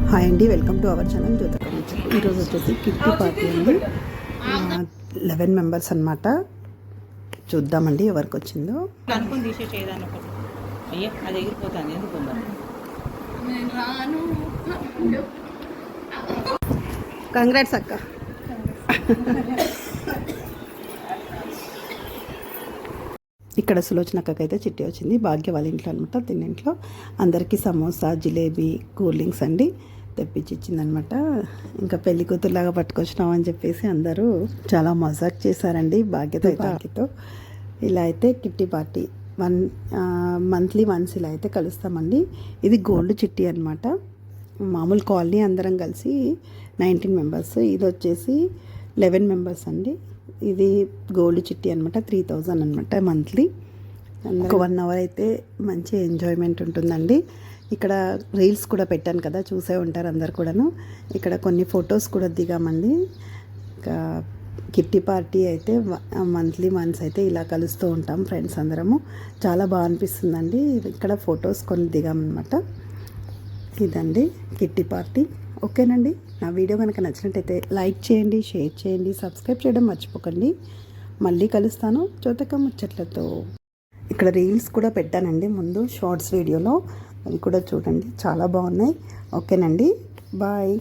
Hi అండి, welcome to our channel Jyothika ముచ్చట్లు. ఈరోజు వచ్చేసి కిట్టి పార్టీ అండి. 11 మెంబర్స్ అనమాట. చూద్దామండి ఎవరికి వచ్చిందో. అనుకుని తీసేసేదాన్ని ఒకటి అయ్యా అది ఎగిరిపోతాను ఎందుకు కంగ్రాట్స్ అక్క. ఇక్కడ సులోచన అక్కకైతే చిట్టి వచ్చింది. భాగ్య వాళ్ళ ఇంట్లో అనమాట. తిన్నింట్లో అందరికీ సమోసా, జిలేబీ, కూల్ డ్రింక్స్ అండి తెప్పించి ఇచ్చిందనమాట. ఇంకా పెళ్లి కూతురులాగా పట్టుకొచ్చినాం అని చెప్పేసి అందరూ చాలా మజాక్ చేశారండి భాగ్యతో. ఇలా అయితే కిట్టి పార్టీ మంత్లీ వన్స్ ఇలా అయితే కలుస్తామండి. ఇది గోల్డ్ చిట్టి అనమాట. మామూలు కాలనీ అందరం కలిసి 19 మెంబర్స్. ఇది వచ్చేసి 11 మెంబర్స్ అండి. ఇది గోల్డ్ చిట్టి అనమాట. 3000 అనమాట మంత్లీ. ఒక 1 అవర్ అయితే మంచి ఎంజాయ్మెంట్ ఉంటుందండి. ఇక్కడ రీల్స్ కూడా పెట్టాను కదా, చూసే ఉంటారు అందరు కూడాను. ఇక్కడ కొన్ని ఫొటోస్ కూడా దిగామండి. ఇంకా కిట్టి పార్టీ అయితే మంత్లీ మంత్స్ అయితే ఇలా కలుస్తూ ఉంటాం ఫ్రెండ్స్ అందరము. చాలా బాగా అనిపిస్తుందండి. ఇక్కడ ఫొటోస్ కొన్ని దిగామన్నమాట. ఇదండి కిట్టి పార్టీ. ఓకేనండి, నా వీడియో కనుక నచ్చినట్టయితే లైక్ చేయండి, షేర్ చేయండి, సబ్స్క్రైబ్ చేయడం మర్చిపోకండి. మళ్ళీ కలుస్తాను జ్యోతిక ముచ్చట్లతో. ఇక్కడ రీల్స్ కూడా పెట్టానండి ముందు షార్ట్స్ వీడియోలో, అవి కూడా చూడండి, చాలా బాగున్నాయి. ఓకేనండి, బాయ్.